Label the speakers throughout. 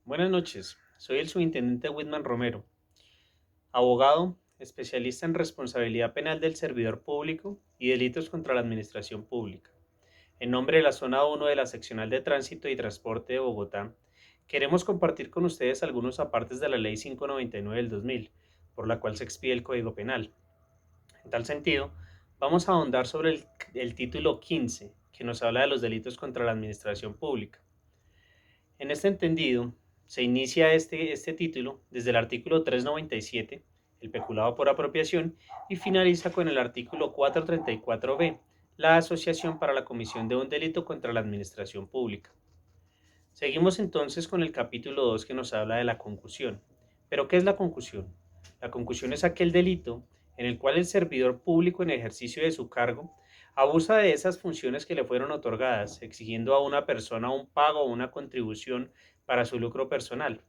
Speaker 1: Buenas noches, soy el subintendente Whitman Romero, abogado, especialista en responsabilidad penal del servidor público y delitos contra la administración pública. En nombre de la Zona 1 de la Seccional de Tránsito y Transporte de Bogotá, queremos compartir con ustedes algunos apartes de la Ley 599 del 2000, por la cual se expide el Código Penal. En tal sentido, vamos a ahondar sobre el título 15, que nos habla de los delitos contra la administración pública. En este entendido, se inicia este título desde el artículo 397, el peculado por apropiación, y finaliza con el artículo 434b, la asociación para la comisión de un delito contra la administración pública. Seguimos entonces con el capítulo 2 que nos habla de la concusión. ¿Pero qué es la concusión? La concusión es aquel delito en el cual el servidor público en ejercicio de su cargo abusa de esas funciones que le fueron otorgadas, exigiendo a una persona un pago o una contribución para su lucro personal.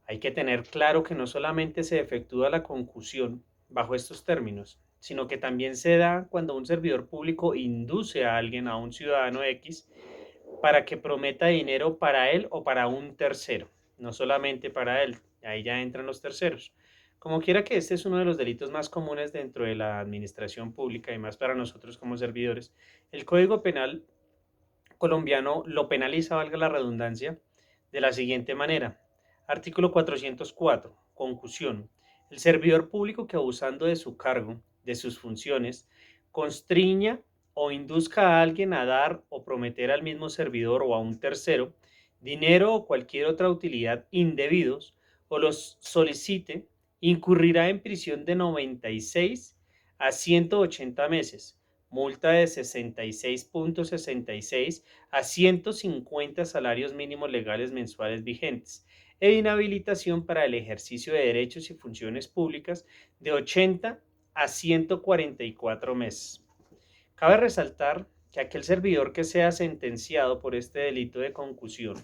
Speaker 1: Hay que tener claro que no solamente se efectúa la concusión bajo estos términos, sino que también se da cuando un servidor público induce a alguien, a un ciudadano X, para que prometa dinero para él o para un tercero, no solamente para él, ahí ya entran los terceros. Como quiera que este es uno de los delitos más comunes dentro de la administración pública y más para nosotros como servidores, el Código Penal colombiano lo penaliza, valga la redundancia, de la siguiente manera. Artículo 404. Concusión. El servidor público que abusando de su cargo, de sus funciones, constriña o induzca a alguien a dar o prometer al mismo servidor o a un tercero dinero o cualquier otra utilidad indebidos o los solicite, incurrirá en prisión de 96 a 180 meses, multa de 66.66 a 150 salarios mínimos legales mensuales vigentes e inhabilitación para el ejercicio de derechos y funciones públicas de 80 a 144 meses. Cabe resaltar que aquel servidor que sea sentenciado por este delito de concusión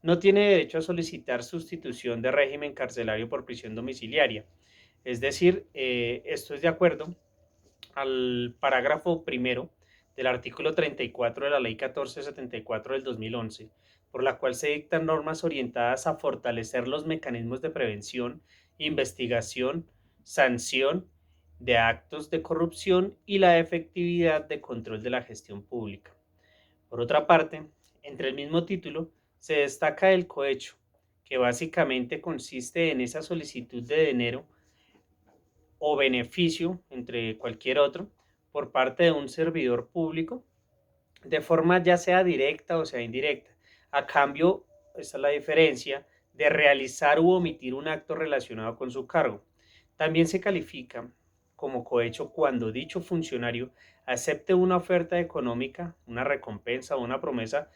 Speaker 1: no tiene derecho a solicitar sustitución de régimen carcelario por prisión domiciliaria. Es decir, esto es de acuerdo al parágrafo primero del artículo 34 de la Ley 1474 del 2011, por la cual se dictan normas orientadas a fortalecer los mecanismos de prevención, investigación, sanción de actos de corrupción y la efectividad de control de la gestión pública. Por otra parte, entre el mismo título se destaca el cohecho, que básicamente consiste en esa solicitud de dinero o beneficio, entre cualquier otro, por parte de un servidor público, de forma ya sea directa o sea indirecta. A cambio, esta es la diferencia, de realizar u omitir un acto relacionado con su cargo. También se califica como cohecho cuando dicho funcionario acepte una oferta económica, una recompensa o una promesa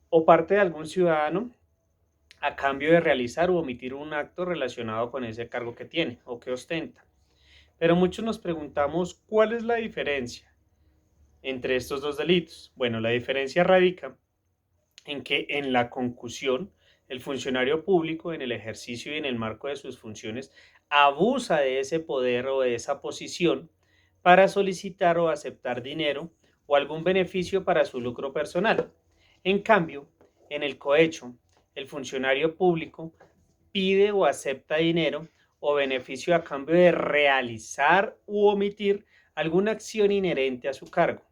Speaker 1: o parte de algún ciudadano a cambio de realizar u omitir un acto relacionado con ese cargo que tiene o que ostenta. Pero muchos nos preguntamos cuál es la diferencia entre estos dos delitos. Bueno, la diferencia radica en que en la concusión el funcionario público en el ejercicio y en el marco de sus funciones abusa de ese poder o de esa posición para solicitar o aceptar dinero o algún beneficio para su lucro personal. En cambio, en el cohecho, el funcionario público pide o acepta dinero o beneficio a cambio de realizar u omitir alguna acción inherente a su cargo.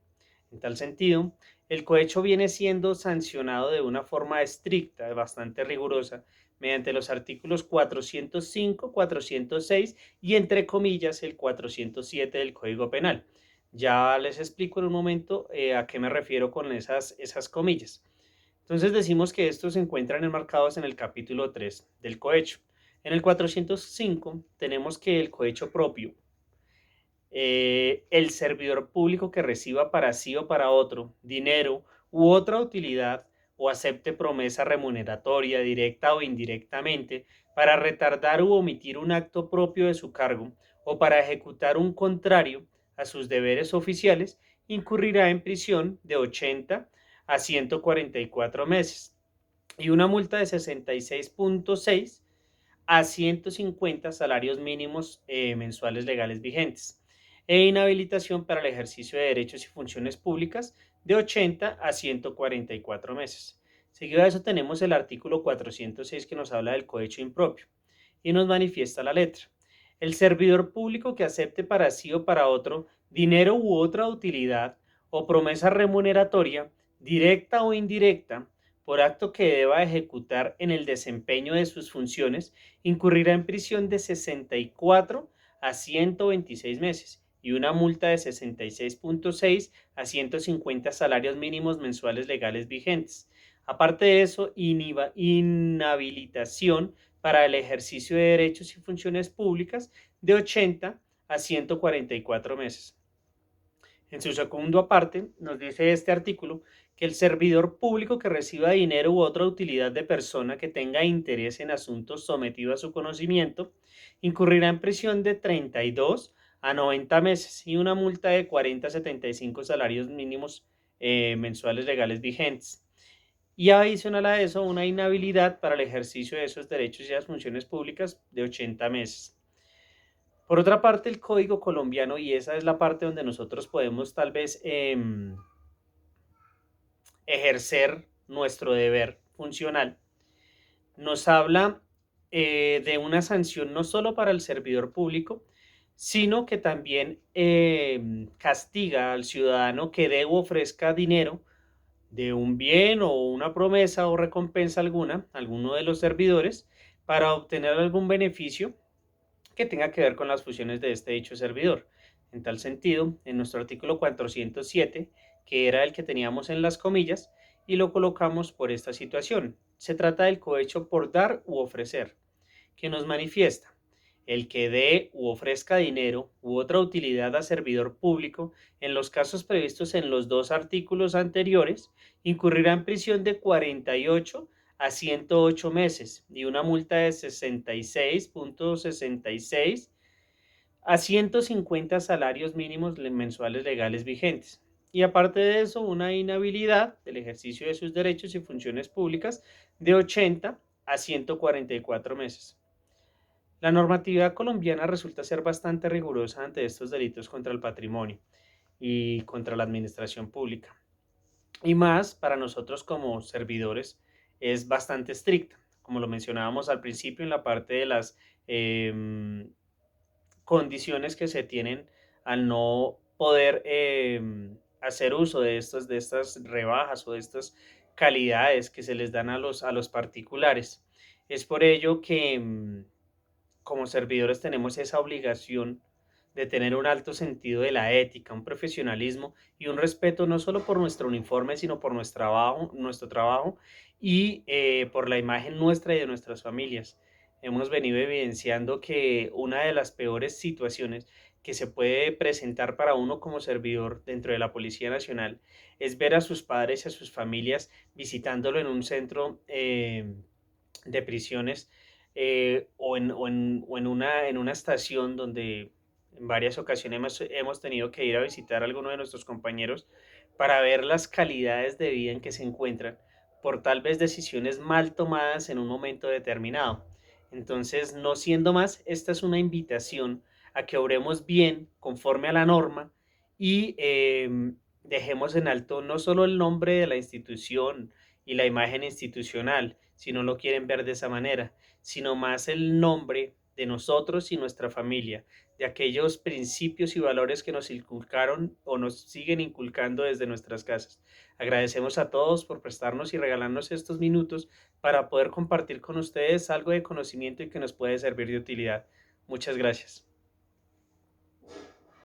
Speaker 1: En tal sentido, el cohecho viene siendo sancionado de una forma estricta, bastante rigurosa, mediante los artículos 405, 406 y entre comillas el 407 del Código Penal. Ya les explico en un momento a qué me refiero con esas comillas. Entonces decimos que estos se encuentran enmarcados en el capítulo 3 del cohecho. En el 405 tenemos que el cohecho propio, el servidor público que reciba para sí o para otro dinero u otra utilidad o acepte promesa remuneratoria directa o indirectamente para retardar u omitir un acto propio de su cargo o para ejecutar un contrario a sus deberes oficiales, incurrirá en prisión de 80 a 144 meses y una multa de 66.6 a 150 salarios mínimos mensuales legales vigentes e inhabilitación para el ejercicio de derechos y funciones públicas de 80 a 144 meses. Seguido a eso tenemos el artículo 406 que nos habla del cohecho impropio y nos manifiesta la letra. El servidor público que acepte para sí o para otro dinero u otra utilidad o promesa remuneratoria, directa o indirecta, por acto que deba ejecutar en el desempeño de sus funciones, incurrirá en prisión de 64 a 126 meses y una multa de 66.6 a 150 salarios mínimos mensuales legales vigentes. Aparte de eso, inhabilitación para el ejercicio de derechos y funciones públicas de 80 a 144 meses. En su segundo aparte, nos dice este artículo que el servidor público que reciba dinero u otra utilidad de persona que tenga interés en asuntos sometidos a su conocimiento, incurrirá en prisión de 32 a 90 meses y una multa de 40 a 75 salarios mínimos mensuales legales vigentes. Y adicional a eso, una inhabilidad para el ejercicio de esos derechos y las funciones públicas de 80 meses. Por otra parte, el Código colombiano, y esa es la parte donde nosotros podemos tal vez ejercer nuestro deber funcional, nos habla de una sanción no solo para el servidor público, sino que también castiga al ciudadano que dé o ofrezca dinero de un bien o una promesa o recompensa alguna, alguno de los servidores, para obtener algún beneficio que tenga que ver con las funciones de este dicho servidor. En tal sentido, en nuestro artículo 407, que era el que teníamos en las comillas, y lo colocamos por esta situación. Se trata del cohecho por dar u ofrecer, que nos manifiesta el que dé u ofrezca dinero u otra utilidad a servidor público, en los casos previstos en los dos artículos anteriores, incurrirá en prisión de 48 a 108 meses y una multa de 66.66 a 150 salarios mínimos mensuales legales vigentes. Y aparte de eso, una inhabilidad del ejercicio de sus derechos y funciones públicas de 80 a 144 meses. La normatividad colombiana resulta ser bastante rigurosa ante estos delitos contra el patrimonio y contra la administración pública. Y más para nosotros como servidores es bastante estricta, como lo mencionábamos al principio en la parte de las condiciones que se tienen al no poder hacer uso de estas rebajas o de estas calidades que se les dan a los particulares. Es por ello que como servidores tenemos esa obligación de tener un alto sentido de la ética, un profesionalismo y un respeto no solo por nuestro uniforme, sino por nuestro trabajo y por la imagen nuestra y de nuestras familias. Hemos venido evidenciando que una de las peores situaciones que se puede presentar para uno como servidor dentro de la Policía Nacional es ver a sus padres y a sus familias visitándolo en un centro de prisiones en una estación donde en varias ocasiones hemos tenido que ir a visitar a alguno de nuestros compañeros para ver las calidades de vida en que se encuentran por tal vez decisiones mal tomadas en un momento determinado. Entonces, no siendo más, esta es una invitación a que obremos bien conforme a la norma y dejemos en alto no solo el nombre de la institución y la imagen institucional, si no lo quieren ver de esa manera, sino más el nombre de nosotros y nuestra familia, de aquellos principios y valores que nos inculcaron o nos siguen inculcando desde nuestras casas. Agradecemos a todos por prestarnos y regalarnos estos minutos para poder compartir con ustedes algo de conocimiento y que nos puede servir de utilidad. Muchas gracias.